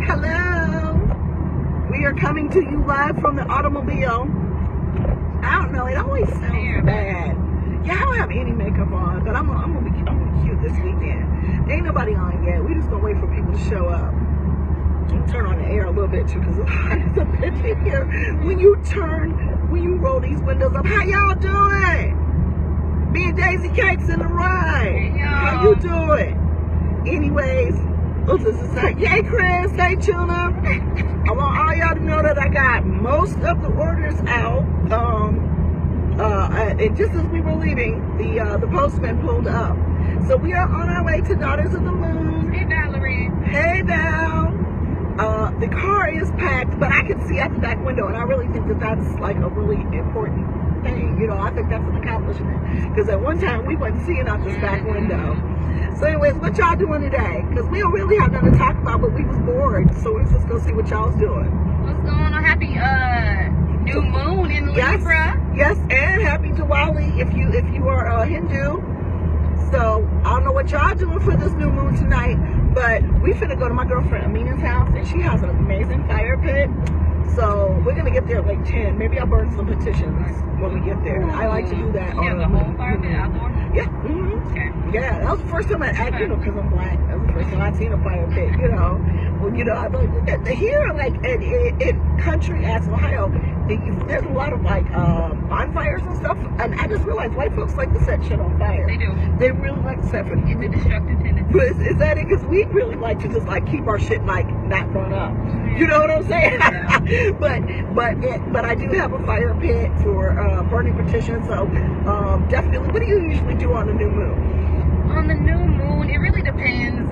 Hello. We are coming to you live from the automobile. I don't know. It always sounds bad. Yeah, I don't have any makeup on, but I'm gonna be cute this weekend. Ain't nobody on yet. We just gonna wait for people to show up. Turn on the air a little bit too, because it's hot as a bitch in here. When you roll these windows up, how y'all doing? Me and Daisy Cakes in the ride. Hey, how you doing? Anyways, this is like, hey Chris, hey Tuna. I want all y'all to know that I got most of the orders out. And just as we were leaving, the postman pulled up. So we are on our way to Daughters of the Moon. Hey Valerie. Hey Val. The car is packed, but I can see out the back window, and I really think that that's like a really important thing. You know, I think that's an accomplishment, because at one time we wasn't seeing out this back window. So anyways, what y'all doing today? Because we don't really have nothing to talk about, but we was bored, so we're just gonna see what y'all's doing. What's going on? Happy new moon in Libra. Yes, and happy Diwali if you are Hindu. So I don't know what y'all doing for this new moon tonight, but we finna go to my girlfriend Amina's house, and she has an amazing fire pit. So we're gonna get there at like 10. Maybe I'll burn some petitions when we get there. I like to do that. Yeah, the whole fire pit outdoor. Yeah. Okay. Yeah, that was the first time I because I'm black. That was the first time I seen a fire pit. You know, well, you know, I like here, like in country as Ohio, there's a lot of like bonfires and stuff, and I just realized white folks like to set shit on fire. They do. They really like to set for It's a destructive tendency. But is that it? Because we really like to just like keep our shit like not burn up. You know what I'm saying? Yeah. but I do have a fire pit for burning petitions. So definitely. What do you usually do on the new moon? On the new moon, it really depends.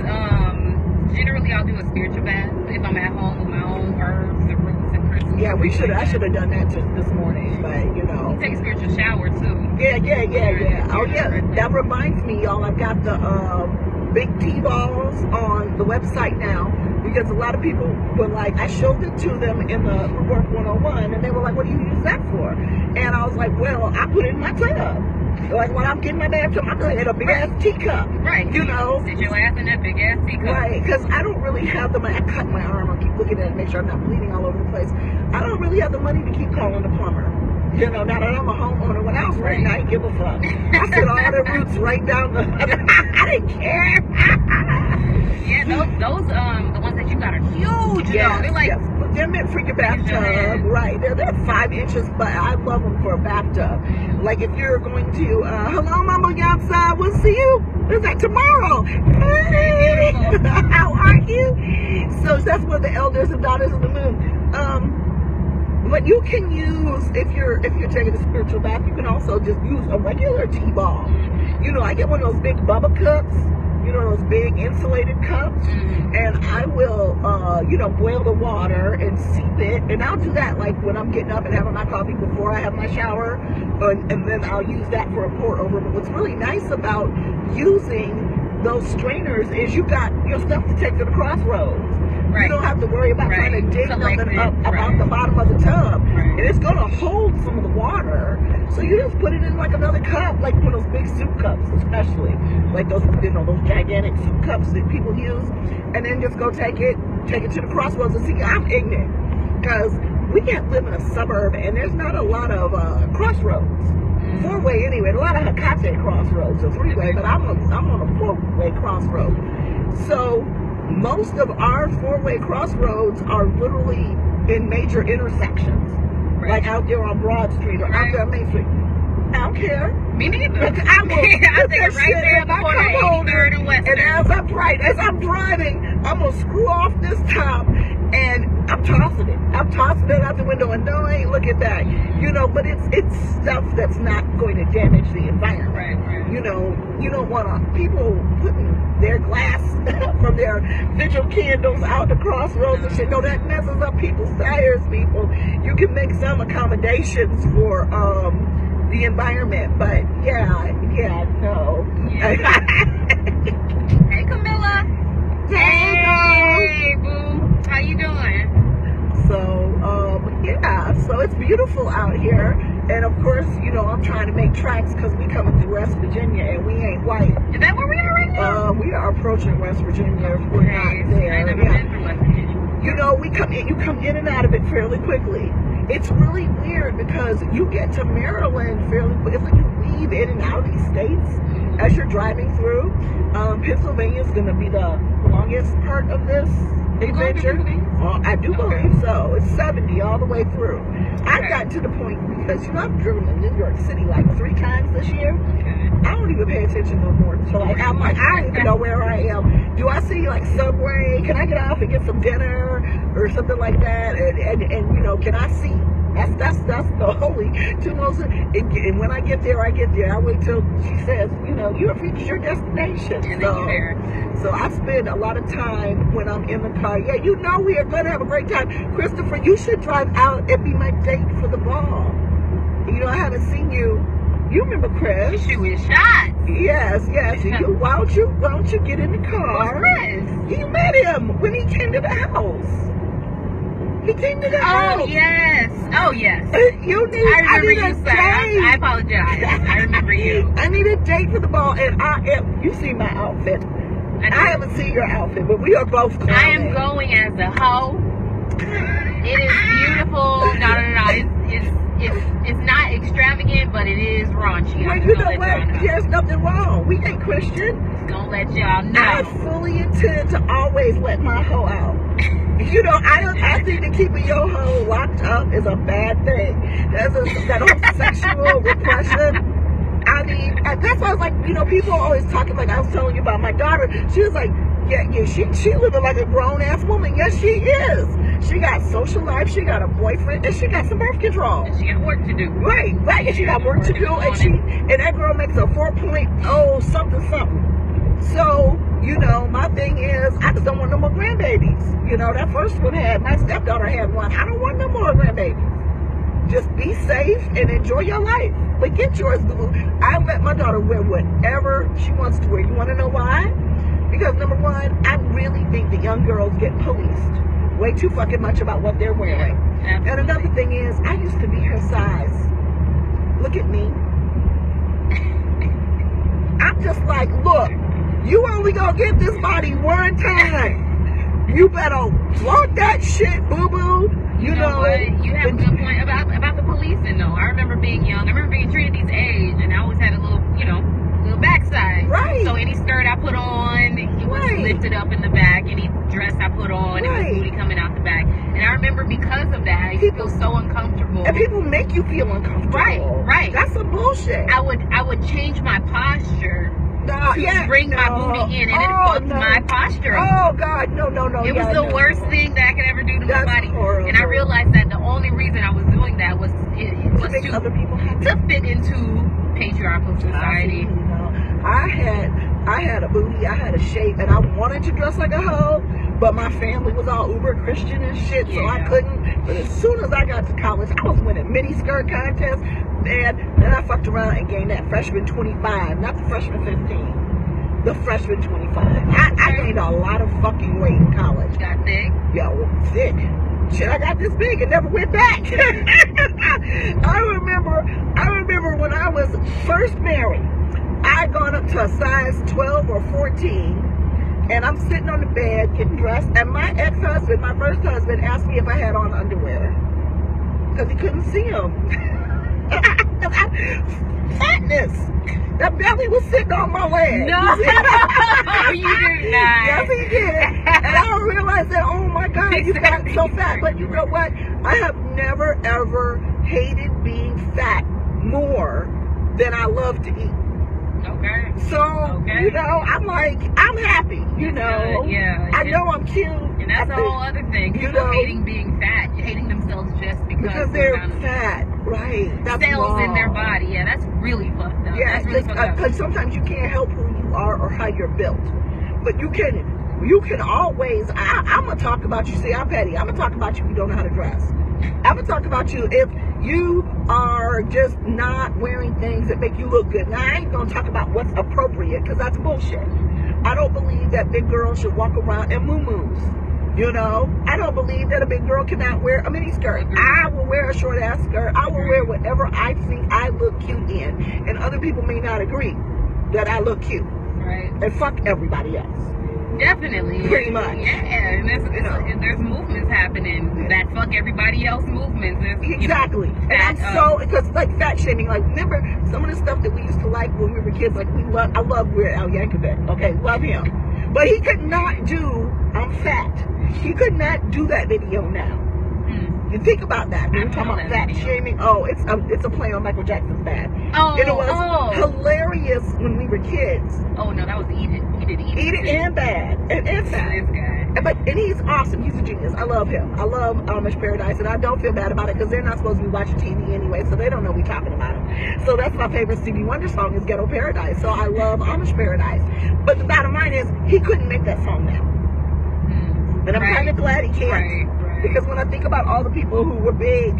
Generally, I'll do a spiritual bath if I'm at home with my own herbs and roots and crystals. Yeah, I should have done that this morning, but you know. You take a spiritual shower too. Yeah. Oh yeah, that reminds me, y'all. I've got the big tea balls on the website now, because a lot of people were like, I showed it to them in the Work 101, and they were like, what do you use that for? And I was like, well, I put it in my tub. Like when I'm getting my bathtub, I'm putting it in a big ass teacup. Right. You know. Sit your ass in that big ass teacup. Right, because I don't really have the money. I cut my arm. I keep looking at it, make sure I'm not bleeding all over the place. I don't really have the money to keep calling the plumber. You know, now that I'm a homeowner, when I was renting, I didn't give a fuck. I said all the roots right down the. I didn't care. Yeah, those the ones that you got are huge. Yeah, they're like. Yes. They're meant for your bathtub, right? They're 5 inches, but I love them for a bathtub. Like if you're going to, hello, mama, you outside? We'll see you. Is that tomorrow? Hey, how are you? So that's what the elders and daughters of the moon. But you can use, if you're taking a spiritual bath, you can also just use a regular tea ball. You know, I get one of those big Bubba cups. You know, those big insulated cups, and I will, boil the water and seep it, and I'll do that like when I'm getting up and having my coffee before I have my shower, and then I'll use that for a pour over. But what's really nice about using those strainers is you got your stuff to take to the crossroads. Right. You don't have to worry about trying to dig nothing up about the bottom of the tub, and it's going to hold some of the water. So you just put it in like another cup, like one of those big soup cups, especially like those, those gigantic soup cups that people use, and then just go take it to the crossroads. And see, I'm ignorant because we can't live in a suburb, and there's not a lot of crossroads. 4-way anyway, a lot of Hecate crossroads, a 3-way, but I'm on a 4-way crossroad. So most of our 4-way crossroads are literally in major intersections. Like out there on Broad Street or out there on Main Street. I don't care. Me neither. I will I'll take it right there before the 83rd and Western. And as I'm driving, I'm going to screw off this top, and I'm tossing it. I'm tossing it out the window, and no, I ain't looking back. You know, but it's stuff that's not going to damage the environment. Right. You know, you don't want people putting their glass from their vigil candles out the crossroads and shit. No, that messes up people's tires, people. You can make some accommodations for the environment, but yeah, no. Yeah. Hey, Camilla. Hey, boo. How you doing? So, so it's beautiful out here. And of course, I'm trying to make tracks because we coming through West Virginia and we ain't white. Is that where we are right now? We are approaching West Virginia if we're not there. I never been through West Virginia. You know, you come in and out of it fairly quickly. It's really weird because you get to Maryland fairly quick. It's like you weave in and out of these states as you're driving through. Pennsylvania is going to be the longest part of this adventure. Well, I do believe so. It's 70 all the way through. I've gotten to the point because, you know, I've driven in New York City like 3 times this year. I don't even pay attention no more. So I'm like, I don't even know where I am. Do I see like Subway? Can I get off and get some dinner or something like that? And you know, can I see? That's the holy two most. And when I get there, I wait till she says, you know, you have reached your destination. And then you're there. So I spend a lot of time when I'm in the car. Yeah, you know we are going to have a great time. Christopher, you should drive out and be my date for the ball. You know, I haven't seen you. You remember Chris? Shoot his shot. Yes. Why don't you get in the car? Who's Chris? You met him when he came to the house. He came to the house. Oh yes. I need a date. I apologize. I remember you. I need a date for the ball, and you see my outfit. I haven't seen your outfit, but we are both clowning. I am going as a hoe. It is beautiful. No. It's not extravagant, but it is raunchy. Well, you know what? There's nothing wrong. We ain't Christian. Gonna let y'all know. I fully intend to always let my hoe out. You know, I think that keeping your hoe locked up is a bad thing. That whole sexual repression. I mean, that's why I was like, you know, people are always talking, like I was telling you about my daughter. She was like, yeah, she living like a grown-ass woman. Yes, she is. She got social life, she got a boyfriend, and she got some birth control. And she got work to do. Right. And she got work to do, and that girl makes a 4.0 something. So, you know, my thing is, I just don't want no more grandbabies. You know, that first one my stepdaughter had one. I don't want no more grandbabies. Just be safe and enjoy your life. But get yours, boo. I let my daughter wear whatever she wants to wear. You want to know why? Because number one, I really think the young girls get policed way too fucking much about what they're wearing. Yeah, and another thing is, I used to be her size. Look at me. I'm just like, look, you only gonna get this body one time. You better flaunt that shit, boo-boo. You know what? You have a good point about the policing, though. I remember being young. I remember being Trinity's age, and I always had a little, you know, little backside. Right. So any skirt I put on, it was lifted up in the back. Any dress I put on, it was booty coming out the back. And I remember because of that, I used to feel so uncomfortable. And people make you feel uncomfortable. Right. That's some bullshit. I would change my posture. Bring my booty in, and it fucked my posture up. Oh God, no. It was the worst thing that I could ever do to my body. Horrible. And I realized that the only reason I was doing that was to other people to fit into patriarchal society. I had a booty, I had a shape, and I wanted to dress like a hoe, but my family was all uber Christian and shit, so I couldn't. But as soon as I got to college, I was winning mini skirt contests. And then I fucked around and gained that freshman 25, not the freshman 15, the freshman 25. I gained a lot of fucking weight in college. Got thick? Yo, thick. Shit, I got this big and never went back. I remember when I was first married, I gone up to a size 12 or 14, and I'm sitting on the bed getting dressed, and my ex-husband, my first husband, asked me if I had on underwear because he couldn't see them. Fatness. The belly was sitting on my leg. No, you did not. Yes, he did. And I realized that, oh my God, you got so fat. But you know what? I have never, ever hated being fat more than I love to eat. Okay. So, you know, I'm like, I'm happy, you know. I know I'm cute. And that's a whole other thing. People hating being fat, hating themselves just because they're fat. Right. That's cells wrong. in their body. Yeah, that's really fucked up. Yeah, because sometimes you can't help who you are or how you're built. But you can always, I'm going to talk about you. See, I'm petty. I'm going to talk about you if you don't know how to dress. I'm going to talk about you if you are just not wearing things that make you look good. Now, I ain't going to talk about what's appropriate because that's bullshit. I don't believe that big girls should walk around in muumuus. You know, I don't believe that a big girl cannot wear a mini skirt. I will wear a short ass skirt. I will wear whatever I think I look cute in. And other people may not agree that I look cute. Right. And fuck everybody else. Definitely. Pretty much. Yeah, and there's movements happening that fuck everybody else movements. Exactly. And I'm so, because like fat shaming, like remember some of the stuff that we used to like when we were kids, like I love Weird Al Yankovic. Okay, love him. But he could not do I'm fat. He could not do that video now. You think about that. When we're talking about fat shaming. Oh, it's a play on Michael Jackson's Bad. Oh, it was hilarious when we were kids. Oh no, that was Eat It and Bad and fat. This guy. And he's awesome. He's a genius. I love him. I love Amish Paradise, and I don't feel bad about it because they're not supposed to be watching TV anyway, so they don't know we're talking about him. So that's my favorite Stevie Wonder song is Ghetto Paradise. So I love Amish Paradise. But the bottom line is he couldn't make that song now. And I'm kind of glad he can't. Because when I think about all the people who were big,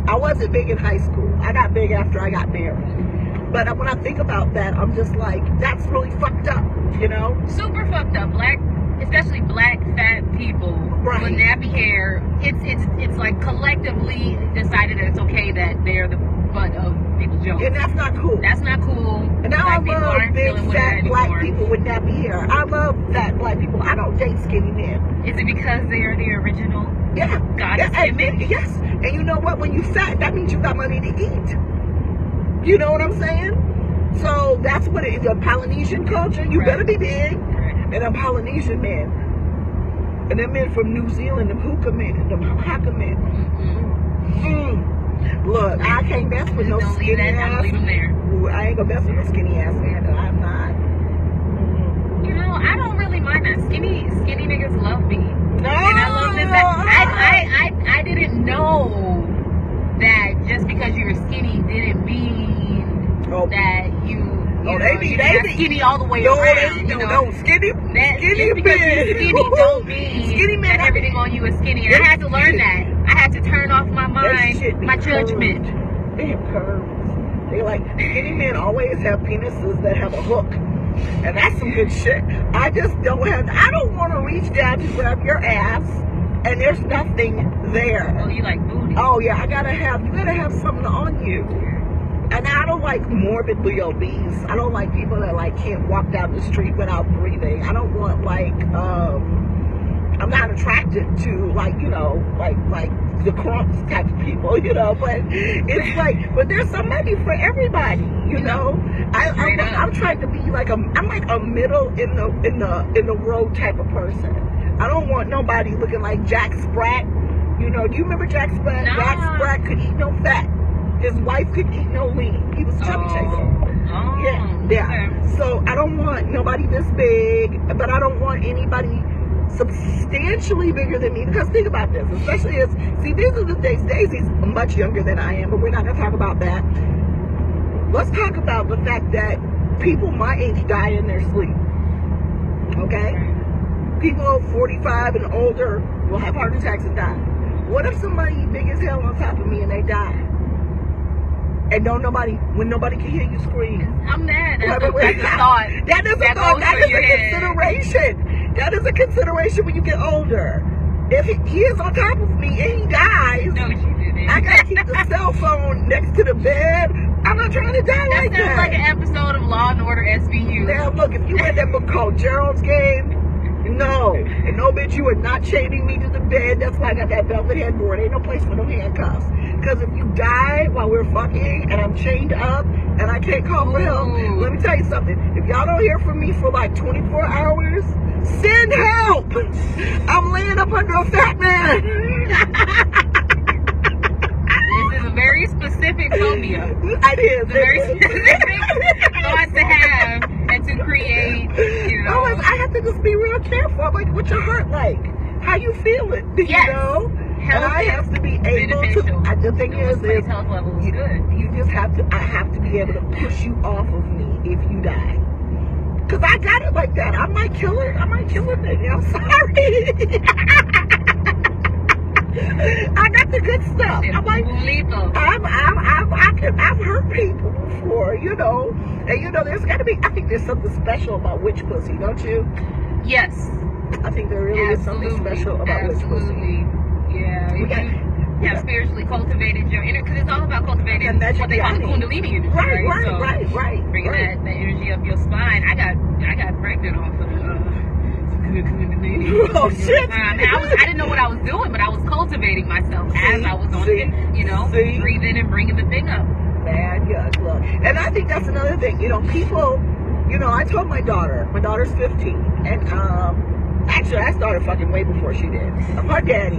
I wasn't big in high school. I got big after I got married. But when I think about that, I'm just like, that's really fucked up, you know? Super fucked up. Especially black fat people with nappy hair. It's like collectively decided that it's okay that they're the butt of people's jokes. And that's not cool. That's not cool. And now I love big fat black people with nappy hair. I love fat black people. I don't date skinny men. Is it because they are the original? Yeah. Goddess image? Yes. And you know what? When you fat, that means you got money to eat. You know what I'm saying? So that's what it is. A Polynesian culture, you better be big. And a Polynesian man. And them men from New Zealand, them hookah men, them haka men. Look, I can't mess with no skinny ass. Leave them there. Ooh, I ain't gonna mess with no skinny ass man. No, I'm not. You know, I don't really mind that. Skinny niggas love me. No, and I love them. I didn't know that just because you're skinny didn't mean that you they be skinny all the way around. No, skinny because you're skinny don't mean skinny man, that everything on you is skinny. And I had to learn that. I had to turn off my mind, my judgment. They have curves. They like skinny men always have penises that have a hook. And that's some good shit. I don't want to reach down to grab your ass and there's nothing there. Oh, you like booty. Oh yeah, you gotta have something on you. And I don't like morbidly obese. I don't like people that like can't walk down the street without breathing. I don't want I'm not attracted to like the crumps type of people, but it's like, but there's somebody for everybody, I'm trying to be I'm like a middle in the road type of person. I don't want nobody looking like Jack Sprat. Do you remember Jack Sprat? Nah. Jack Sprat could eat no fat. His wife could eat no lean. He was chubby chaser. Yeah. Okay. So I don't want nobody this big, but I don't want anybody substantially bigger than me, because think about this, especially these are the things. Daisy's much younger than I am, but we're not going to talk about that. Let's talk about the fact that people my age die in their sleep. Okay? People 45 and older will have heart attacks and die. What if somebody big as hell on top of me and they die? And when nobody can hear you scream. I'm mad. That's a thought. That is a thought. That is a consideration. That is a consideration when you get older. If he is on top of me and he dies, no, she didn't. I gotta keep the cell phone next to the bed. I'm not trying to die like that. That sounds like an episode of Law and Order SVU. Now look, if you read that book called Gerald's Game, no, bitch, you are not chaining me to the bed. That's why I got that velvet headboard. Ain't no place for no handcuffs. Because if you die while we're fucking and I'm chained up and I can't call for help, let me tell you something. If y'all don't hear from me for like 24 hours, send help. I'm laying up under a fat man. This is a very specific phobia. It is. It's a very specific thought to have and to create. I have to just be real careful. I'm like, what's your heart like? How you feeling? Yes. And I have to be able to. The thing is health level is good. You just have to. I have to be able to push you off of me if you die. Cause I got it like that. I might kill it. I'm sorry. I got the good stuff. I'm like, I've hurt people before, and there's got to be. I think there's something special about witch pussy, don't you? Yes. I think there really is something special about witch pussy. Yeah. You have spiritually cultivated your inner, because it's all about cultivating what they call the Kundalini energy. Right. Bringing that energy up your spine. I got pregnant off of Oh shit! I didn't know what I was doing, but I was cultivating myself as I was on it, breathing and bringing the thing up. Man, yeah, look, and I think that's another thing. People. I told my daughter's 15, and actually I started fucking way before she did. Her daddy,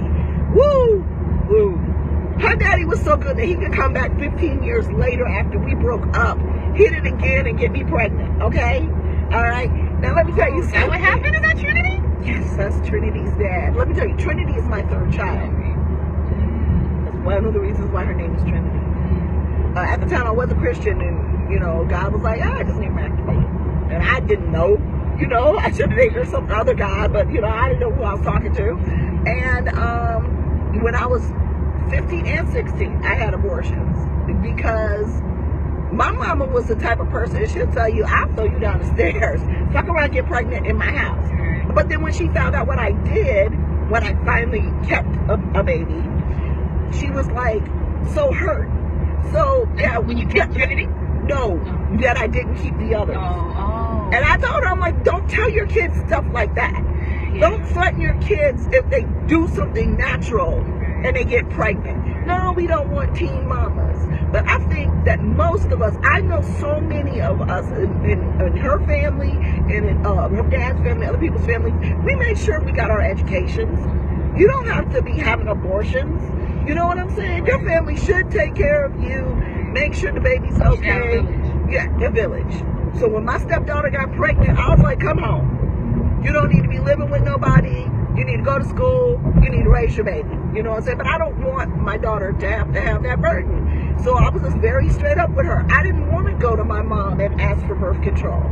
her daddy was so good that he could come back 15 years later after we broke up, hit it again, and get me pregnant. Okay, all right. Now let me tell you something. Is that what happened? Is that Trinity? Yes, that's Trinity's dad. Let me tell you, Trinity is my third child. That's one of the reasons why her name is Trinity. At the time, I was a Christian, and God was like, I just named her after me. And I didn't know, I should have named her some other guy, but, I didn't know who I was talking to. And when I was 15 and 16, I had abortions because my mama was the type of person, she'll tell you, I'll throw you down the stairs. Fuck around, get pregnant in my house. But then when she found out what I did, when I finally kept a baby, she was like so hurt. So, yeah. When you kept Trinity? No, that I didn't keep the others. And I told her, I'm like, don't tell your kids stuff like that. Yeah. Don't threaten your kids if they do something natural and they get pregnant. No, we don't want teen mamas. But I think that most of us, I know so many of us in her family and in her dad's family, other people's families, we made sure we got our educations. You don't have to be having abortions. You know what I'm saying? Your family should take care of you. Make sure the baby's okay. Yeah, the village. So when my stepdaughter got pregnant, I was like, come home. You don't need to be living with nobody. You need to go to school. You need to raise your baby. You know what I'm saying? But I don't want my daughter to have that burden. So I was just very straight up with her. I didn't want to go to my mom and ask for birth control.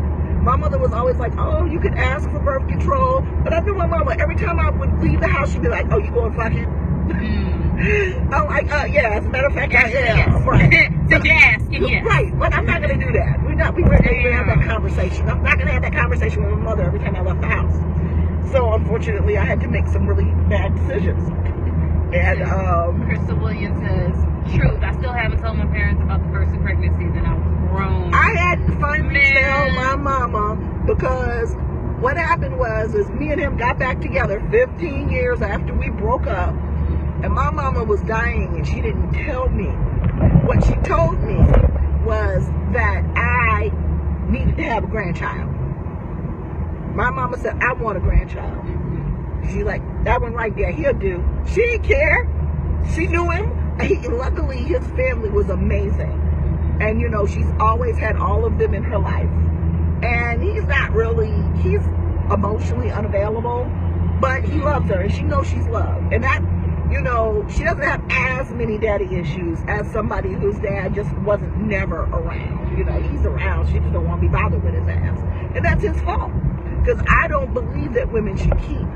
My mother was always like, oh, you could ask for birth control. But I knew my mama, every time I would leave the house, she'd be like, oh, you going fucking? I'm like, yeah, as a matter of fact, I am. Right. Right, but I'm not going to do that. We weren't going to have that conversation. I'm not going to have that conversation with my mother every time I left the house. So, unfortunately, I had to make some really bad decisions. And, Crystal Williams says, truth, I still haven't told my parents about the first pregnancies, and I was grown. I had to finally tell my mama, because what happened was me and him got back together 15 years after we broke up. And my mama was dying, and she didn't tell me. What she told me was that I needed to have a grandchild. My mama said, I want a grandchild. She's like, that one right there, he'll do. She didn't care. She knew him. Luckily, his family was amazing. And, she's always had all of them in her life. And he's emotionally unavailable, but he loves her, and she knows she's loved. And that, she doesn't have as many daddy issues as somebody whose dad just wasn't never around. He's around. She just don't want to be bothered with his ass. And that's his fault. Because I don't believe that women should keep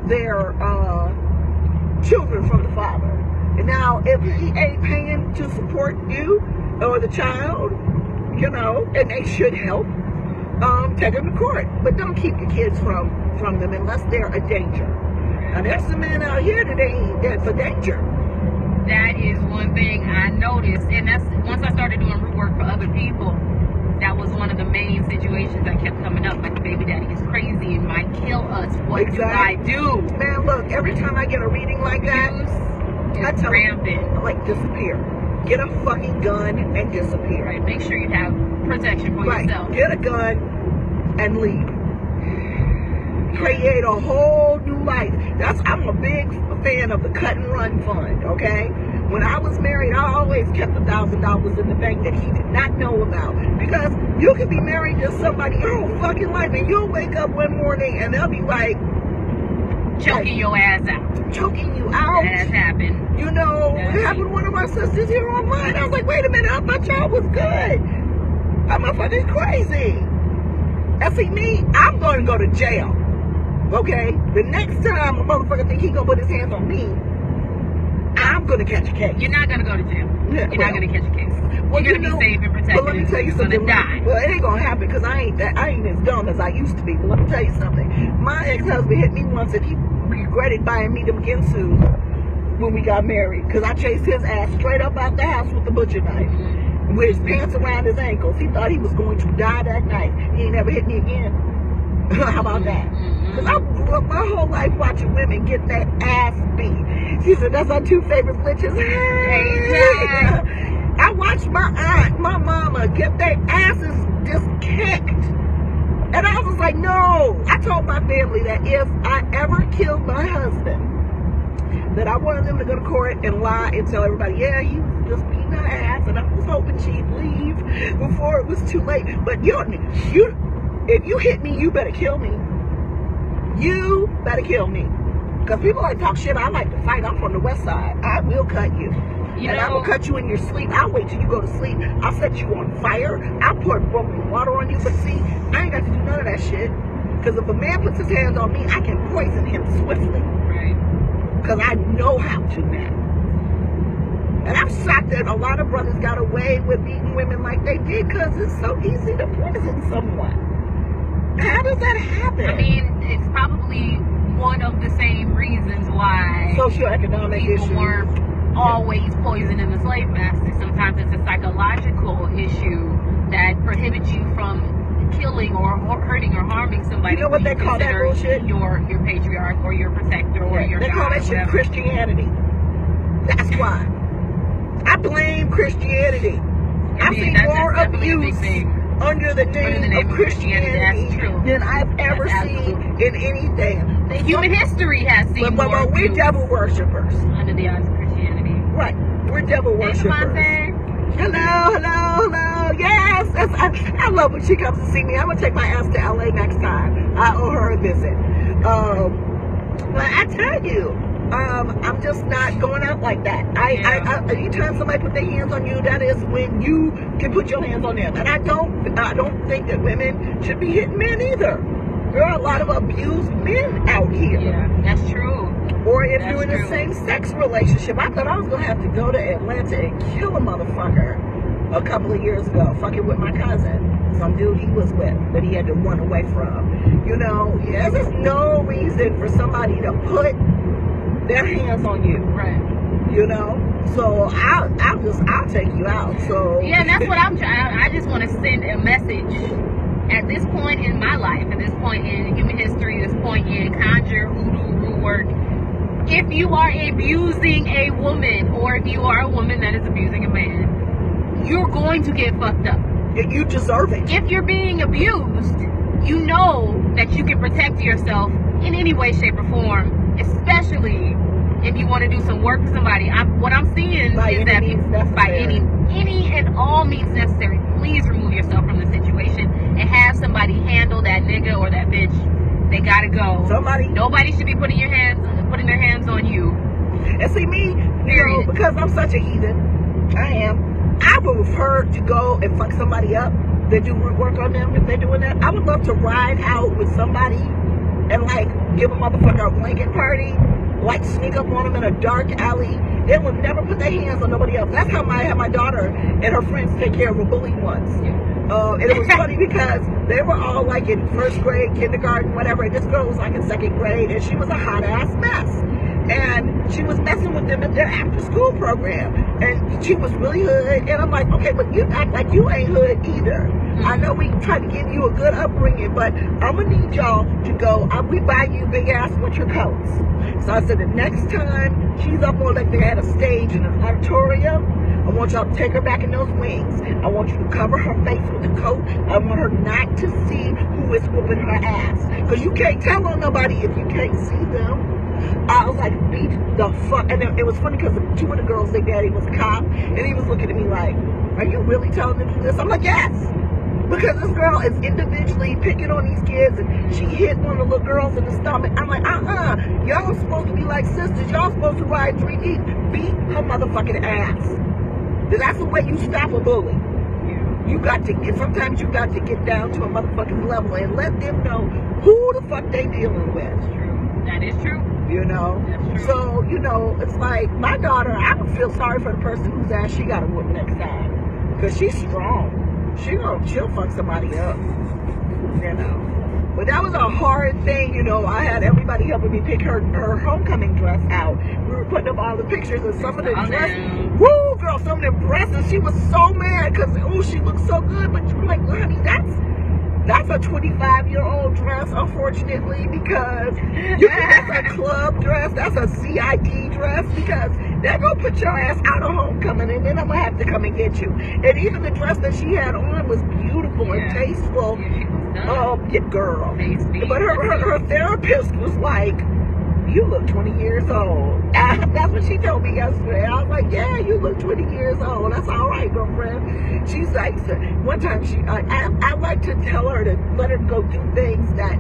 their children from the father. And now, if he ain't paying to support you or the child, and they should help, take them to court. But don't keep your kids from them unless they're a danger. Now, there's some men out here that's a danger. That is one thing I noticed, and that's once I started doing root work for other people, that was one of the main situations that kept coming up. Like, the baby daddy is crazy and might kill us. What do I do? Man, look, every time I get a reading like that, I tell them, like, disappear. Get a fucking gun and disappear. Right, make sure you have protection for yourself. Get a gun and leave. Create a whole new life. I'm a big fan of the cut and run fund, okay? When I was married, I always kept $1,000 in the bank that he did not know about. Because you could be married to somebody your whole fucking life, and you'll wake up one morning and they'll be like, choking your ass out. Choking you out. That has happened. It happened to one of our sisters here online. I was like, wait a minute, I thought y'all was good. I'm fucking crazy. And see, me, I'm going to go to jail. Okay? The next time a motherfucker think he gonna put his hands on me, I'm gonna catch a case. You're not gonna go to jail. You're not gonna catch a case. You're gonna be safe and protected. But let me tell you something. You're gonna die. Well, it ain't gonna happen because I ain't as dumb as I used to be. But let me tell you something. My ex-husband hit me once and he regretted buying me them Ginsu when we got married, because I chased his ass straight up out the house with the butcher knife, with his pants around his ankles. He thought he was going to die that night. He ain't never hit me again. How about that? Because I grew up my whole life watching women get that ass beat. She said, that's our two favorite bitches. I watched my aunt, my mama, get their asses just kicked. And I was like, no. I told my family that if I ever killed my husband, that I wanted them to go to court and lie and tell everybody, yeah, he was just beating her ass, and I was hoping she'd leave before it was too late. But if you hit me, you better kill me. You better kill me. Because people like talk shit. I like to fight. I'm from the west side. I will cut you. I will cut you in your sleep. I'll wait till you go to sleep. I'll set you on fire. I'll pour boiling water on you. But see, I ain't got to do none of that shit. Because if a man puts his hands on me, I can poison him swiftly. Right. Because I know how to now. And I'm shocked that a lot of brothers got away with beating women like they did because it's so easy to poison someone. How does that happen? I mean, it's probably one of the same reasons why socioeconomic people issues weren't always poisoning the slave masters. Sometimes it's a psychological issue that prohibits you from killing or hurting or harming somebody. You know what they call that bullshit? Your patriarch or your protector or your They call that shit Christianity. That's why. I blame Christianity. I've seen more abuse under the name of Christianity than I've ever seen in anything. Human history has seen more abuse. We're devil worshippers. Under the eyes of Christianity. Right. We're devil worshippers. Hello. Yes. I love when she comes to see me. I'm going to take my ass to LA next time. I owe her a visit. But I tell you, I'm just not going out like that. Anytime somebody put their hands on you, that is when you can put your hands on them. And I don't think that women should be hitting men either. There are a lot of abused men out here. Yeah, that's true. Or if you're in a same-sex relationship. I thought I was going to have to go to Atlanta and kill a motherfucker a couple of years ago, fucking with my cousin. Some dude he was with that he had to run away from. There's no reason for somebody to put their hands on you. Right. So I'll take you out. So yeah, and that's what I'm trying. I just want to send a message at this point in my life, at this point in human history, this point in conjure, hoodoo work. If you are abusing a woman, or if you are a woman that is abusing a man, you're going to get fucked up. You deserve it. If you're being abused, you know that you can protect yourself in any way, shape, or form, especially if you want to do some work for somebody. What I'm seeing is that by any and all means necessary, please remove yourself from the situation and have somebody handle that nigga or that bitch. They gotta go. Nobody should be putting their hands on you. And see me, because I'm such a heathen, I would prefer to go and fuck somebody up than do work on them if they're doing that. I would love to ride out with somebody and give a motherfucker a blanket party, sneak up on them in a dark alley. They would never put their hands on nobody else. That's how I had my daughter and her friends take care of a bully once. And it was funny because they were all in first grade, kindergarten, whatever, and this girl was in second grade, and she was a hot ass mess. And she was messing with them at their after school program. And she was really hood. And I'm like, okay, but you act like you ain't hood either. I know we tried to give you a good upbringing, but I'm going to need y'all to go. We buy you big ass winter coats. So I said the next time she's up on, they had a stage in an auditorium, I want y'all to take her back in those wings. I want you to cover her face with the coat. I want her not to see who is whooping her ass. Because you can't tell on nobody if you can't see them. I was like, beat the fuck. And it was funny because two of the girls, their daddy was a cop. And he was looking at me like, are you really telling them to do this? I'm like, yes. Because this girl is individually picking on these kids. And she hit one of the little girls in the stomach. I'm like, y'all supposed to be like sisters. Y'all supposed to ride 3 deep. Beat her motherfucking ass. That's the way you stop a bully. Sometimes you got to get down to a motherfucking level and let them know who the fuck they dealing with. That is true. That's true. So, it's like my daughter, I would feel sorry for the person whose ass she got to whoop next time. Because she's strong. She'll fuck somebody up. But that was a hard thing, I had everybody helping me pick her homecoming dress out. We were putting up all the pictures of some of the dresses. Woo, girl, some of them dresses. She was so mad because, she looked so good. But you were like, honey, That's a 25-year-old dress, unfortunately, because that's a club dress. That's a CIT dress, because they're going to put your ass out of homecoming, and then I'm going to have to come and get you. And even the dress that she had on was beautiful and tasteful. Oh, girl. But her therapist was like, you look 20 years old. That's what she told me yesterday. I was like, yeah, you look 20 years old. That's all right, girlfriend. She's like, one time I like to tell her to let her go do things that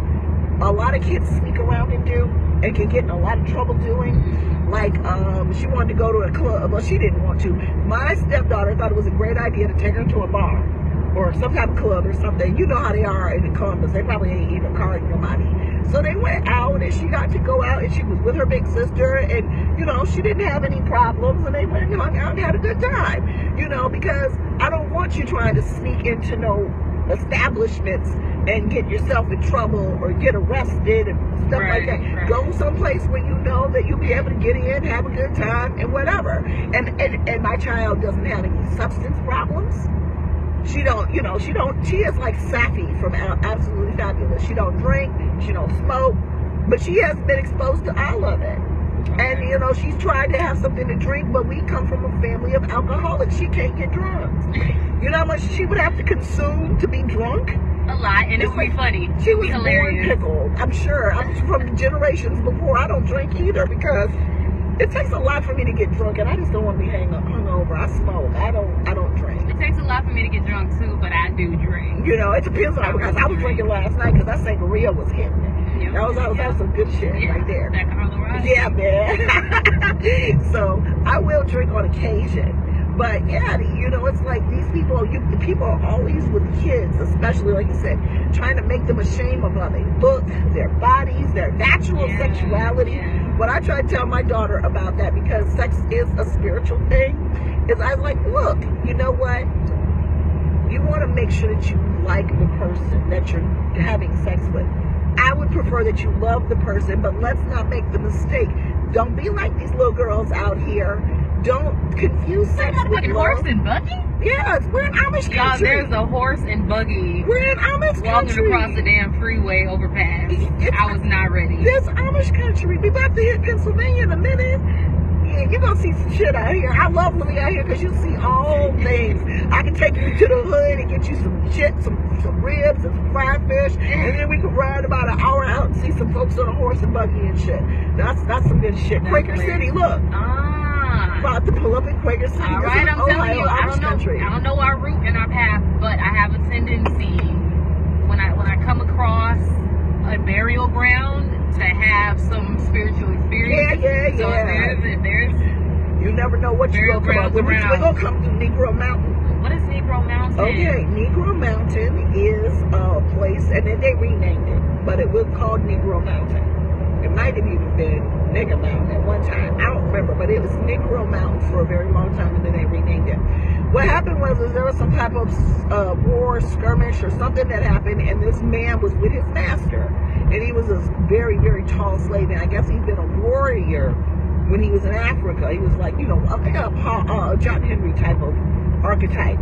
a lot of kids sneak around and do and can get in a lot of trouble doing. Like, she wanted to go to a club. Well, she didn't want to. My stepdaughter thought it was a great idea to take her to a bar or some type of club or something. You know how they are in the Columbus. They probably ain't even carding nobody. So they went out, and she got to go out, and she was with her big sister, and, you know, she didn't have any problems, and they went and hung out and had a good time, you know, because I don't want you trying to sneak into no establishments and get yourself in trouble or get arrested and stuff like that. Right. Go someplace where you know that you'll be able to get in, have a good time, and whatever. And my child doesn't have any substance problems. She don't, you know, she is like Safi from Absolutely Fabulous. She don't drink, she don't smoke, but she has been exposed to all of it. And, you know, she's tried to have something to drink, but we come from a family of alcoholics. She can't get drunk. You know how much she would have to consume to be drunk? A lot, and it would be funny. She was born pickled, I'm sure. I'm from generations before. I don't drink either, because it takes a lot for me to get drunk, and I just don't want to be hungover. I smoke. I don't drink. It takes a lot for me to get drunk too, but I do drink. You know, it depends on, because I was drinking last night because that sangria was hitting me. Yep. That was some good shit right there. That Colorado. Yeah, man. So I will drink on occasion. But yeah, you know, it's like these people, the people are always with kids, especially like you said, trying to make them ashamed of how they look, their bodies, their natural sexuality. Yeah. What I try to tell my daughter about that, because sex is a spiritual thing, is I was like, look, you know what? You want to make sure that you like the person that you're having sex with. I would prefer that you love the person, but let's not make the mistake. Don't be like these little girls out here. Don't confuse sex with love. Horse and buggy? Yes, we're in Amish country. Y'all, there's a horse and buggy. We're in Amish country. Walking across the damn freeway overpass. I was not ready. This Amish country. We about to hit Pennsylvania in a minute. Yeah, you're going to see some shit out here. I love living out here because you see all things. I can take you to the hood and get you some shit, some ribs and some fried fish, and then we can ride about an hour out and see some folks on a horse and buggy and shit. That's some good shit. Quaker City, look. About to pull up in Quaker City. All right, I'm telling you, I don't know our route and our path, but I have a tendency when I come across a burial ground to have some spiritual experience. Yeah. So if there's you never know what you're gonna come up with. We're gonna come to Negro Mountain. What is Negro Mountain? Okay, Negro Mountain is a place, and then they renamed it, but it was called Negro Mountain. It might have even been Nigger Mountain at one time. I don't remember, but it was Negro Mountain for a very long time, and then they renamed it. What happened was there was some type of war, skirmish, or something that happened, and this man was with his master. And he was a very, very tall slave, and I guess he'd been a warrior when he was in Africa. He was like, you know, a John Henry type of archetype.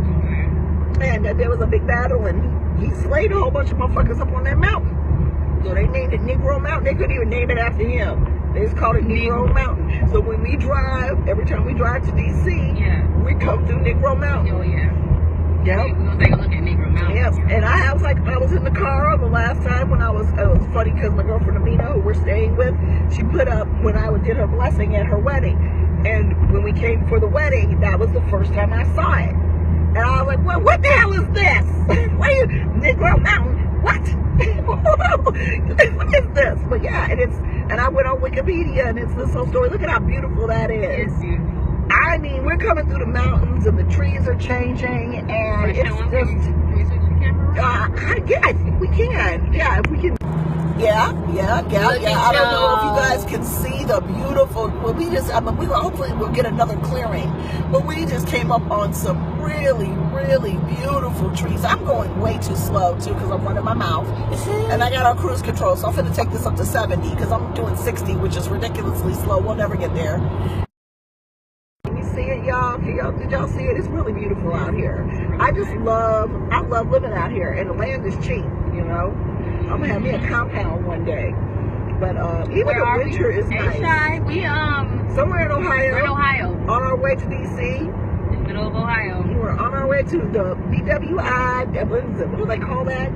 And there was a big battle, and he slayed a whole bunch of motherfuckers up on that mountain. So they named it Negro Mountain. They couldn't even name it after him. They just called it Negro Mountain. So when we drive, every time we drive to D.C., we come through Negro Mountain. Oh, yeah. Yep. We're going to take a look at Negro Mountain. Yes. And I was in the car the last time when it was funny because my girlfriend Amina, who we're staying with, she put up when I did her blessing at her wedding. And when we came for the wedding, that was the first time I saw it. And I was like, well, what the hell is this? Negro Mountain? What? What is this? But yeah, and I went on Wikipedia, and it's this whole story. Look at how beautiful that is. It's beautiful. I mean, we're coming through the mountains, and the trees are changing, and it's just. Yeah, I think we can. Yeah, if we can. Yeah. I don't know if you guys can see the beautiful. Well, hopefully we'll get another clearing. But we just came up on some really, really beautiful trees. I'm going way too slow too because I'm running my mouth, and I got on cruise control. So I'm gonna take this up to 70 because I'm doing 60, which is ridiculously slow. We'll never get there. Can you see it, y'all? Did y'all see it? It's really beautiful out here. I love living out here, and the land is cheap. You know. I'm gonna have me a compound one day. But even the winter is nice. Shy. We somewhere in Ohio. We're in Ohio. On our way to DC. In the middle of Ohio. We're on our way to the BWI. What do they call that?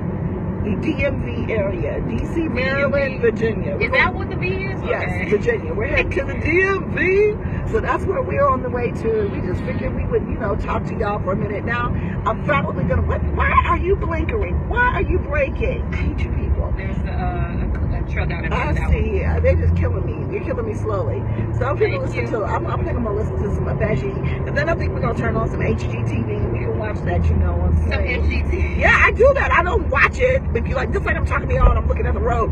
The DMV area. DC, Maryland, Virginia. Is that what the V is? Yes, okay. Virginia. We're heading to the DMV. So that's where we're on the way to. We just figured we would, talk to y'all for a minute. Now, I'm probably going to, why are you blinkering? Why are you braking? I hate you people. There's a truck out in I see. They're just killing me. They're killing me slowly. So I'm going to listen to, I think I'm going to listen to some Apache. And then I think we're going to turn on some HGTV. We can watch that, on some HGTV. Yeah, I do that. I don't watch it. If you just like I'm talking to y'all and I'm looking at the road.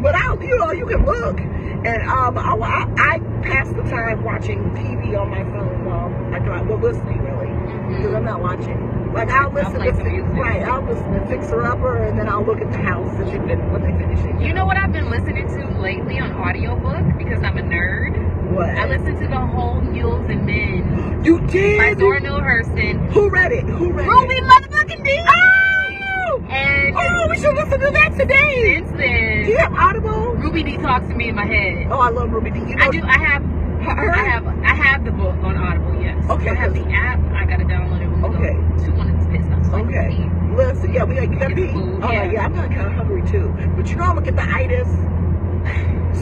But you can look. And I pass the time watching TV on my phone while I drive. Well, listening really, because I'm not watching. Like I'll listen to Fixer Upper, and then I'll look at the house when they finish it. You know what I've been listening to lately on audiobook because I'm a nerd? What? I listened to the whole Mules and Men. You did? By Zora Neale Hurston. Who read it? Ruby motherfucking D. We should listen to that today. Since then, do you have Audible? Ruby D talks to me in my head. Oh, I love Ruby D. I do. I have the book on Audible. Yes. Okay. I have the app. I gotta download it. Okay. To one of these pit stops. Okay. Listen, yeah, you gotta pee. Yeah, I'm kind of hungry too. But I'm gonna get the itis.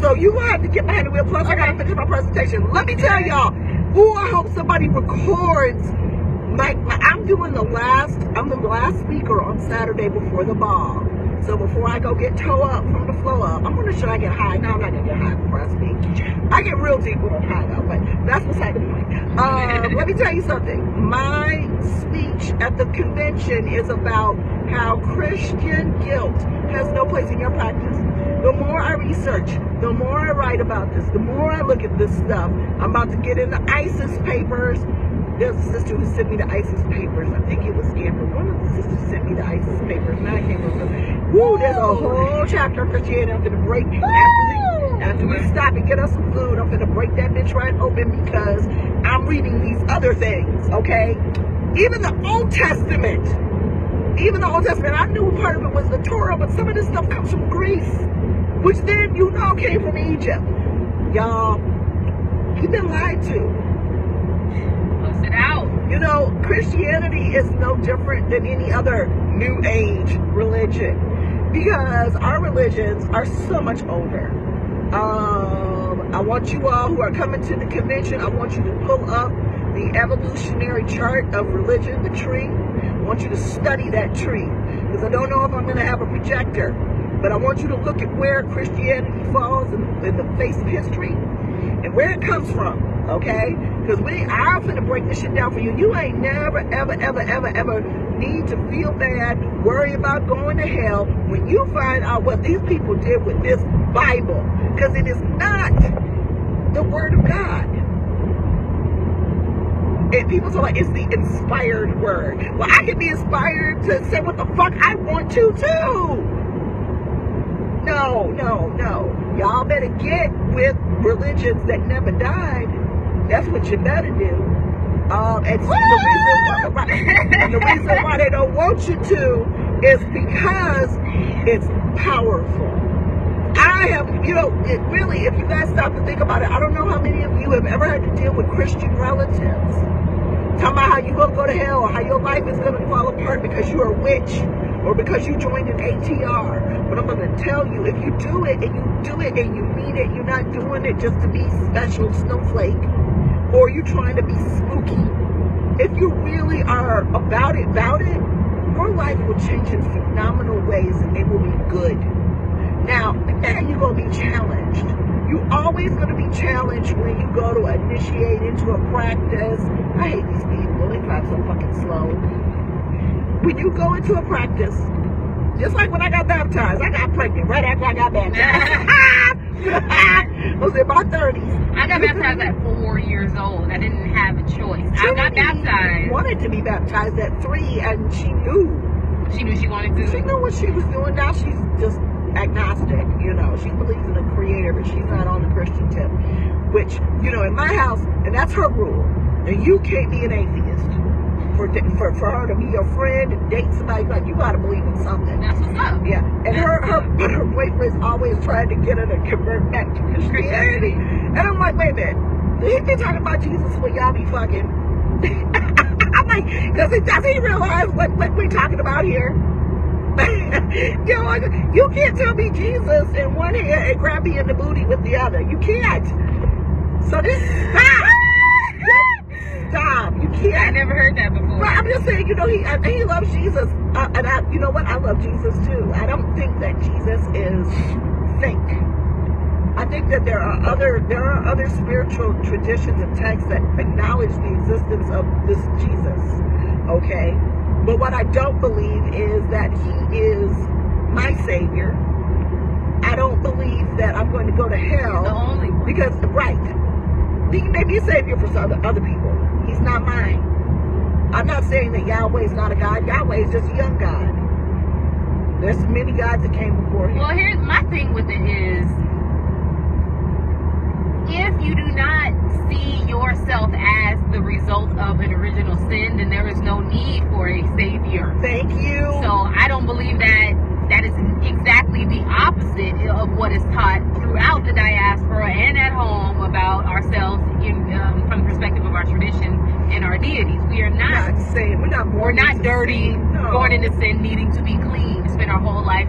So you gonna have to get behind the wheel. Plus, I gotta finish my presentation. Let me tell y'all. I hope somebody records. I'm the last speaker on Saturday before the ball. So before I go get toe up from the flow up, I'm gonna should I get high. No, I'm not gonna get high before I speak. I get real deep when I'm high though, but that's beside the point. Let me tell you something. My speech at the convention is about how Christian guilt has no place in your practice. The more I research, the more I write about this, the more I look at this stuff. I'm about to get into ISIS papers. There's a sister who sent me the ISIS papers. I think it was Amber. One of the sisters sent me the ISIS papers. Now I can't remember. Woo, there's a whole chapter of Christianity. I'm going to break. After we stop and get us some food, I'm going to break that bitch right open because I'm reading these other things, okay? Even the Old Testament, I knew part of it was the Torah, but some of this stuff comes from Greece, which then came from Egypt. Y'all, you've been lied to. It out. Christianity is no different than any other New Age religion because our religions are so much older. I want you all who are coming to the convention, I want you to pull up the evolutionary chart of religion, the tree. I want you to study that tree because I don't know if I'm going to have a projector, but I want you to look at where Christianity falls in the face of history and where it comes from. Okay? Because I'm going to break this shit down for you. You ain't never, ever, ever, ever, ever need to feel bad, worry about going to hell when you find out what these people did with this Bible. Because it is not the Word of God. And people talk like it's the inspired word. Well, I can be inspired to say what the fuck I want to, too. No. Y'all better get with religions that never died. That's what you better do. And the reason why they don't want you to is because it's powerful. It really, if you guys stop to think about it, I don't know how many of you have ever had to deal with Christian relatives. Talking about how you're going to go to hell or how your life is going to fall apart because you're a witch or because you joined an ATR. But I'm going to tell you, if you do it and you mean it, you're not doing it just to be special snowflake. Or you're trying to be spooky. If you really are about it, your life will change in phenomenal ways and it will be good. Now, and you're going to be challenged. You're always going to be challenged when you go to initiate into a practice. I hate these people. They drive so fucking slow. When you go into a practice, just like when I got baptized, I got pregnant right after I got baptized. I was in my 30s. I got baptized at 4 years old. I didn't have a choice. I got baptized. Wanted to be baptized at 3, and she knew. She knew she wanted to. She knew what she was doing. Now she's just agnostic. She believes in the Creator, but she's not on the Christian tip. Which, in my house, and that's her rule. And you can't be an atheist. for her to be your friend and date somebody, like, you gotta believe in something. That's what's up. Yeah. And her boyfriend's always trying to get her to convert back to Christianity. And I'm like, wait a minute, he been talking about Jesus when y'all be fucking. I'm like, does he realize what we're talking about here? You know, you can't tell me Jesus in one hand and grab me in the booty with the other. You can't. So just stop. Stop. You can't. I never heard that before. But I'm just saying, you know, he loves Jesus. And you know what? I love Jesus too. I don't think that Jesus is fake. I think that there are other spiritual traditions and texts that acknowledge the existence of this Jesus. Okay? But what I don't believe is that he is my savior. I don't believe that I'm going to go to hell. The only one. Because, right. He may be a savior for some other people. He's not mine. I'm not saying that Yahweh is not a God. Yahweh is just a young God. There's many gods that came before him. Well, here's my thing with it is, if you do not see yourself as the result of an original sin, then there is no need for a savior. Thank you. So I don't believe that is exactly the opposite of what is taught throughout the diaspora and at home about ourselves from the perspective of our tradition and our deities. We are not saying we're not dirty, no. Born into sin, needing to be clean, spend our whole life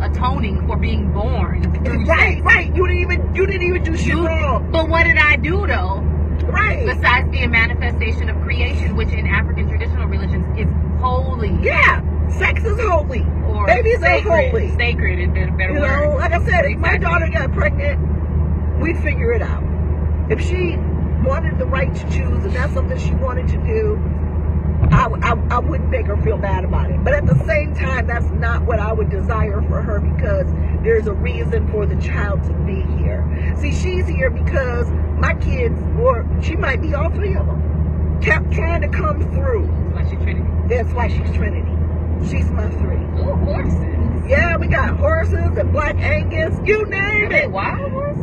atoning for being born. Right. You didn't even do shit wrong. But what did I do though? Right. Besides be a manifestation of creation, which in African traditional religions is holy. Yeah. Sex is holy. Or babies are holy. Sacred is a better word. You know, like I said, if my daughter got pregnant, we'd figure it out. If she wanted the right to choose and that's something she wanted to do, I wouldn't make her feel bad about it. But at the same time, that's not what I would desire for her, because there's a reason for the child to be here. See, she's here because my kids, or she might be all three of them, kept trying to come through. That's why she's Trinity. That's why she's Trinity. She's my three. Oh, horses. Yeah, we got horses and black Angus, you name it. Wild horses?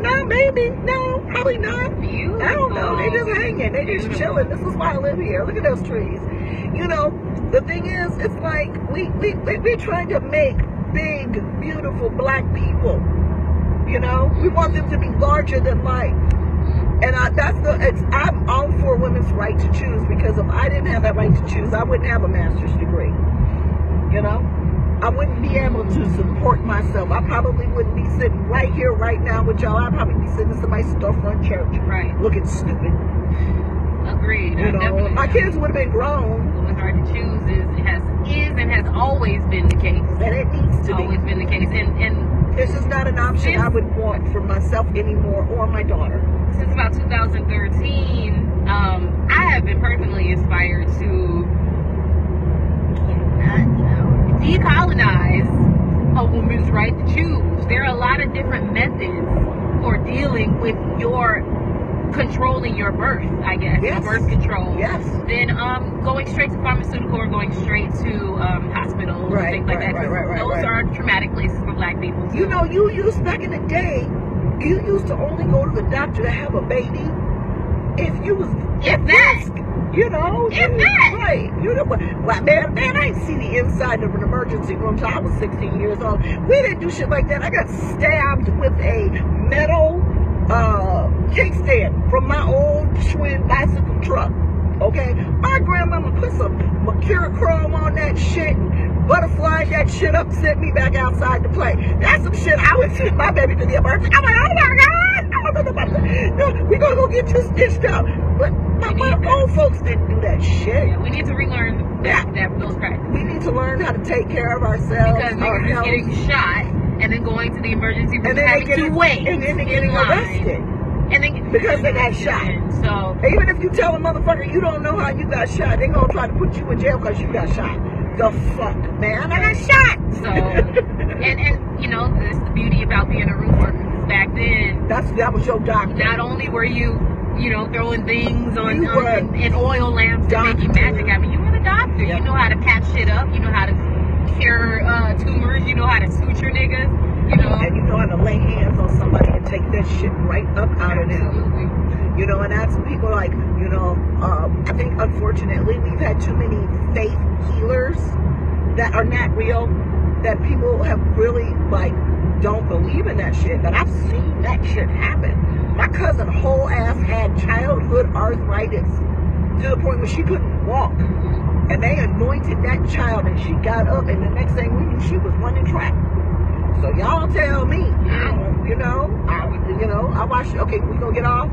No, maybe. No, probably not. Beautiful. I don't know. They just hanging. They just chilling. This is why I live here. Look at those trees. You know, the thing is, it's like we're trying to make big, beautiful black people. You know, we want them to be larger than life. And I'm all for women's right to choose, because if I didn't have that right to choose, I wouldn't have a master's degree. You know? I wouldn't be able to support myself. I probably wouldn't be sitting right here, right now with y'all. I'd probably be sitting in somebody's storefront church. Right. Looking stupid. Agreed. You know, my kids would have been grown. Women's right to choose is and has always been the case. And it needs to be. Always been the case. And this is not an option I would want for myself anymore, or my daughter. Since about 2013, I have been personally inspired to decolonize a woman's right to choose. There are a lot of different methods for dealing with your controlling your birth, I guess. Yes. Birth control. Yes. Then going straight to pharmaceutical or going straight to hospitals and things like that. Those are traumatic places for black people too. You know, you used back in the day, you used to only go to the doctor to have a baby if you was at risk. You know, right? You know what? Well, man, I ain't seen the inside of an emergency room till I was 16 years old. We didn't do shit like that. I got stabbed with a metal cake stand from my old Schwinn bicycle truck. Okay, my grandmama put some mercurochrome on that shit, butterflied that shit up, sent me back outside to play. That's some shit I would send my baby to the emergency. I'm like, oh my God, I don't know about that. No, we gonna go get you stitched up. But my old folks didn't do that shit. Yeah, we need to relearn those practices. We need to learn how to take care of ourselves. Because niggas getting shot and then going to the emergency room and having to wait. And then they're getting arrested. And then because they got shot. So even if you tell a motherfucker you don't know how you got shot, they're gonna try to put you in jail because you got shot. The fuck, man, I got shot. So and you know, that's the beauty about being a root worker. Because back then, that was your doctor. Not only were you throwing things on and oil lamps and making magic. I mean, you were the doctor. Yep. You know how to patch shit up. You know how to cure tumors. You know how to suture niggas. And you know how to lay hands on somebody and take that shit right up out of them. You know, and that's people like, you know, I think unfortunately we've had too many faith healers that are not real, that people have really like don't believe in that shit. But I've seen that shit happen. My cousin whole ass had childhood arthritis to the point where she couldn't walk. And they anointed that child and she got up, and the next thing we knew she was running track. So y'all tell me, I watched, okay, we gonna get off?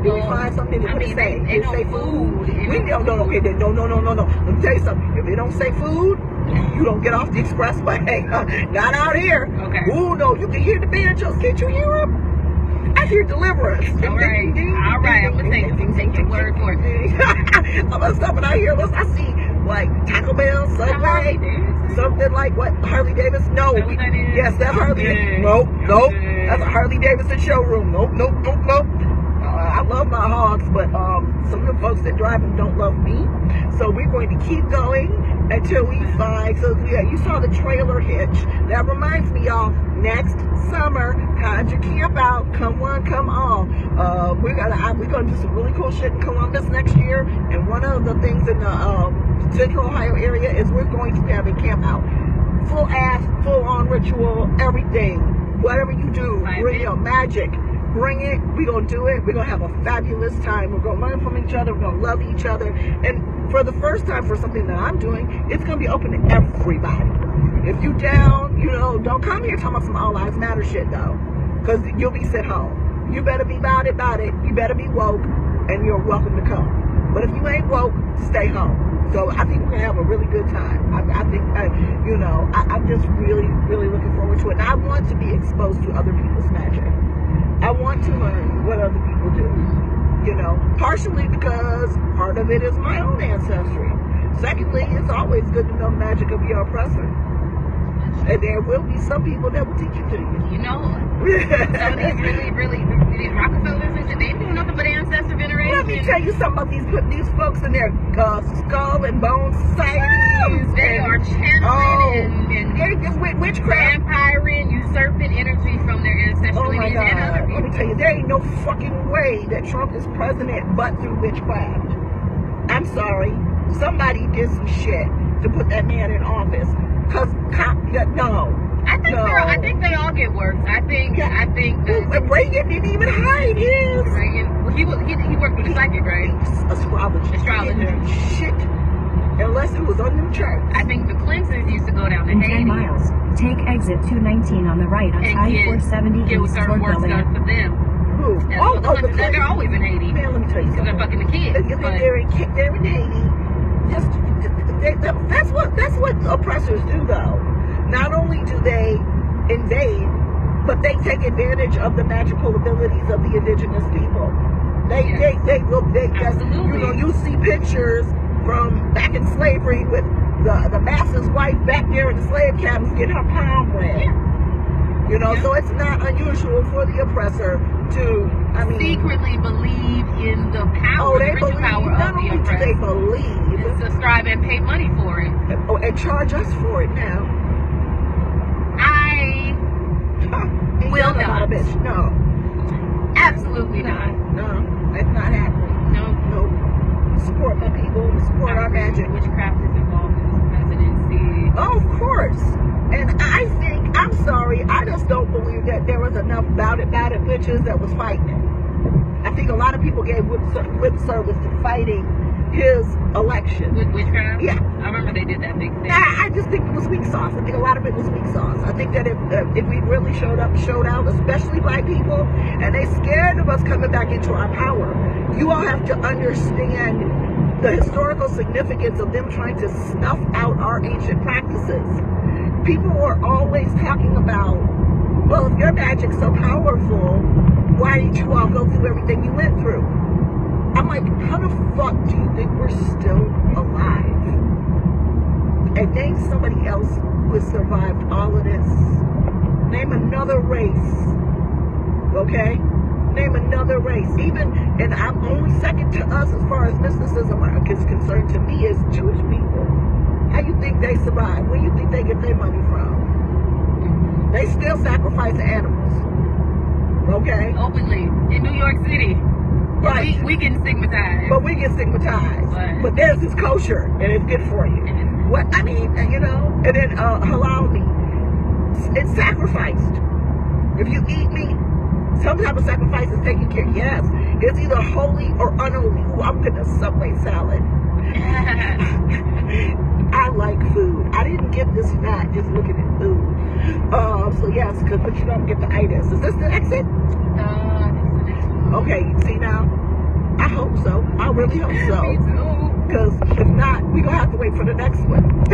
Did we find something? What did it say? Did it say food? We don't know. Okay, no. Let me tell you something. If it don't say food, you don't get off the expressway. Not out here. Okay. Ooh, no, you can hear the banjos. Can't you hear them? I hear deliverance. All right. I'm gonna take your word for it. I'm gonna stop and I hear this. I see like Taco Bell, Subway, something like what? Harley Davidson? No. Yes, that's Harley. Nope. That's a Harley Davidson showroom. Nope. I love my hogs, but some of the folks that drive them don't love me. So we're going to keep going until we find. So yeah, you saw the trailer hitch. That reminds me, y'all. Next summer, Conjure Camp Out. Come one, come all. We're gonna do some really cool shit in Columbus next year. And one of the things in the Central Ohio area is we're going to have a camp out. Full ass, full on ritual, everything. Whatever you do, bring your magic. Bring it. We're going to do it. We're going to have a fabulous time. We're going to learn from each other. We're going to love each other. And for the first time for something that I'm doing, it's going to be open to everybody. If you down, don't come here talking about some All Lives Matter shit, though. Because you'll be sent home. You better be about it. You better be woke, and you're welcome to come. But if you ain't woke, stay home. So I think we're going to have a really good time. I'm just really, really looking forward to it. And I want to be exposed to other people's magic. I want to learn what other people do, partially because part of it is my own ancestry. Secondly, it's always good to know the magic of your oppressor. And there will be some people that will teach it to you. Some of these these Rockefellers and shit, they ain't doing nothing but ancestor veneration. Let me tell you something about putting these folks in their skull and bone societies. They are channeling and witchcraft. Vampiring, usurping energy from their ancestral lineage and other people. Let me tell you, there ain't no fucking way that Trump is president but through witchcraft. I'm sorry. Somebody did some shit to put that man in office. No. I think they all get worked. I think that Reagan didn't even hide his. Reagan, he worked with a psychic, right? Astrologer. Shit. Unless it was on them charts. I think the Clintons used to go down to Haiti. 10 miles. Take exit 219 on the right on I-470 get certain work done for them. Who? They're always in Haiti. Man, let me tell you something. They're fucking the kids. They're in Haiti. That's what oppressors do, though. Not only do they invade, but they take advantage of the magical abilities of the indigenous people. Absolutely. You see pictures from back in slavery with the master's wife back there in the slave cabins getting her palm read. So it's not unusual for the oppressor to, secretly believe in the power, the ritual power of the oppressed. They believe. And subscribe and pay money for it. And charge us for it now. I will not. No. Absolutely not. No, it's not happening. No. Support my people. Support our magic. Witchcraft is involved in this presidency. Oh, of course. And I'm sorry, I just don't believe that there was enough bout it bitches that was fighting it. I think a lot of people gave lip service to fighting his election. With witchcraft? Yeah. I remember they did that big thing. I just think it was weak sauce. I think a lot of it was weak sauce. I think that if we really showed up and showed out, especially black people, and they scared of us coming back into our power, you all have to understand the historical significance of them trying to snuff out our ancient practices. People are always talking about, well, if your magic's so powerful, why didn't you all go through everything you went through? I'm like, how the fuck do you think we're still alive? And name somebody else who has survived all of this. Name another race. Okay? Name another race. And I'm only second to us as far as mysticism is concerned, to me, is Jewish people. How you think they survive? Where you think they get their money from? They still sacrifice animals. Okay? Openly. In New York City. Right. We get stigmatized. But we get stigmatized. But theirs is kosher and it's good for you. What I mean, you know, and then halal meat. It's sacrificed. If you eat meat, some type of sacrifice is taken care of. Yes. It's either holy or unholy. Ooh, I'm getting a Subway salad. I like food. I didn't get this fat just looking at food. So yes, but you don't get the itis. Is this the exit? Okay, see now? I hope so. I really hope so. Me too. Because if not, we're going to have to wait for the next one.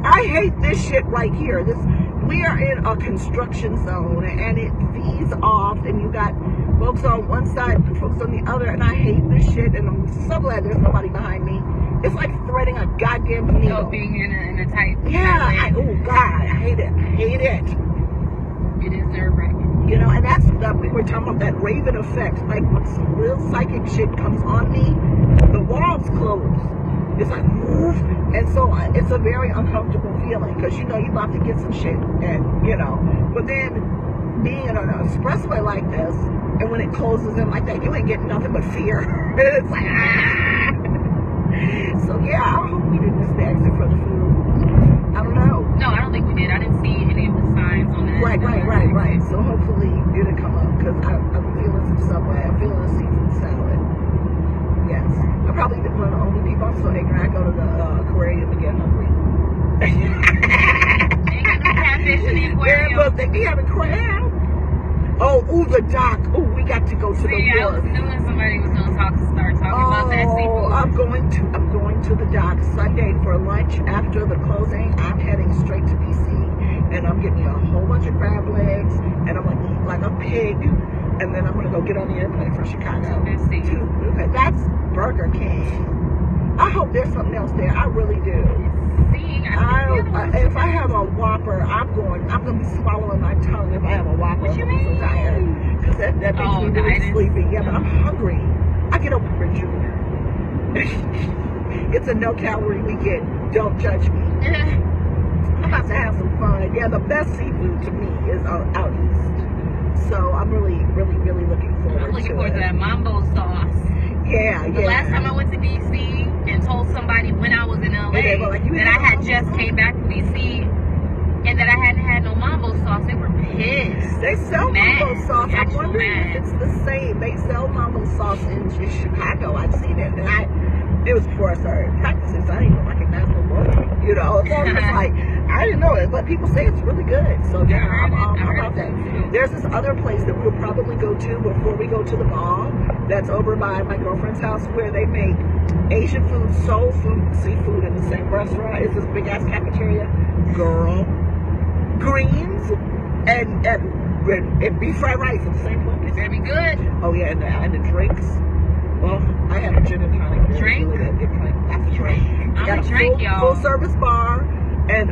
I hate this shit right here. We are in a construction zone and it feeds off and you got folks on one side and folks on the other, and I hate this shit, and I'm so glad there's nobody behind me. It's like threading a goddamn needle. Oh, being in a tight. Yeah, oh God, I hate it. Hate it. It is nerve-wracking. You know, and that's we were talking about that Raven effect. Like when some real psychic shit comes on me, the walls close. It's like, woof, and so it's a very uncomfortable feeling because you know you're about to get some shit, and you know, but then being in an expressway like this, and when it closes in like that, you ain't getting nothing but fear. It's like, ah. So yeah, I hope we didn't miss the exit for the food. I don't know. No, I don't think we did. I didn't see any of the signs on that. Right. So hopefully it'll come up because I'm feeling some Subway. I'm feeling a seafood salad. Yes. I'm probably one of the only people. I'm so ignorant. I go to the aquarium and get hungry. They ain't got no catfish in the aquarium. Yeah, but they be having crab. Oh, the dock. Oh, we got to go to the I was wharf. knowing somebody was going to start talking about that seafood. I'm going to the dock Sunday for lunch after the closing. I'm heading straight to DC, and I'm getting a whole bunch of crab legs, and I'm gonna eat like a pig, and then I'm gonna go get on the airplane for Chicago. Okay, that's Burger King. I hope there's something else there. I really do. If I have a Whopper, I'm gonna be swallowing my tongue if I have a Whopper. What you I'm so tired because that makes me really sleepy. Yeah, but I'm hungry. I get over for Junior. It's a no-calorie weekend. Don't judge me. I'm about to have some fun. Yeah, the best seafood to me is out east. So I'm really, really, really looking forward to it. I'm looking forward to that mambo sauce. Yeah. The last time I went to DC and told somebody when I was in LA that I had just came back from DC and that I hadn't had no mambo sauce, they were pissed. They sell mambo sauce. I'm wondering if it's the same. They sell mambo sauce in Chicago. I've seen it. And it was before I started practicing, so I didn't even recognize the word. You know, so it's like, I didn't know it, but people say it's really good. So yeah, I'm about that. There's this other place that we'll probably go to before we go to the mall. That's over by my girlfriend's house where they make Asian food, soul food, seafood in the same restaurant. It's this big ass cafeteria. Girl. Greens and beef fried rice in the same place. It's gonna be good. Oh yeah, and the drinks. Well, I had a gin and tonic. Drink? Really good drink. That's a drink. I'm a drink, y'all. Full service bar and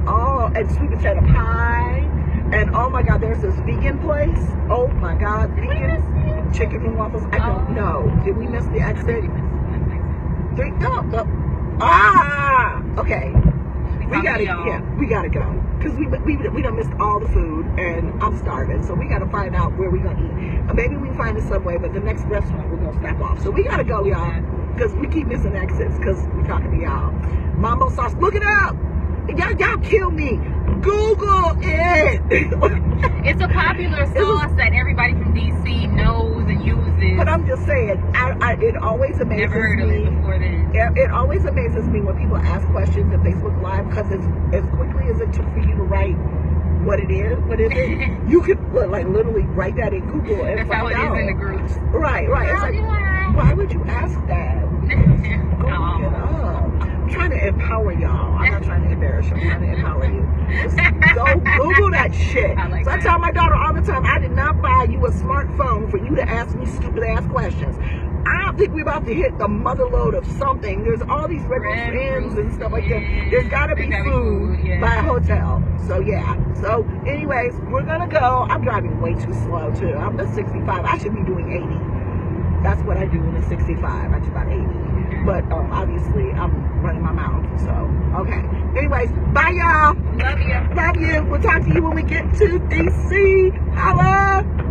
sweet potato pie. And oh my God, there's this vegan place. Oh my God, vegan chicken and waffles. I don't know. Did we miss the exit? Okay. We gotta go. Because we done missed all the food and I'm starving. So we gotta find out where we're gonna eat. Maybe we can find a Subway, but the next restaurant we're gonna stop off. So we gotta go, y'all. Because we keep missing exits because we're talking to y'all. Mambo sauce, look it up. Y'all kill me. Google it. It's a popular sauce that everybody from DC knows and uses. But I'm just saying, it always amazes me. Never heard of it before then. It always amazes me when people ask questions in Facebook Live because it's as quickly as it took for you to write what it is. What is it? You could like literally write that in Google and That's find how out. it is in the groups. Right. It's like, why would you ask that? Go look it up. I'm trying to empower y'all. I'm not trying to embarrass you. I'm trying to empower you. Just go Google that shit. I tell my daughter all the time, I did not buy you a smartphone for you to ask me stupid ass questions. I don't think we're about to hit the mother load of something. There's all these red ends and stuff like that. There's gotta be food by a hotel. So yeah. So anyways, we're gonna go. I'm driving way too slow too. I'm at 65. I should be doing 80. That's what I do when I'm 65. I do about 80. but obviously I'm running my mouth. So okay. Anyways, bye y'all. Love you. Love you. We'll talk to you when we get to DC. Holla.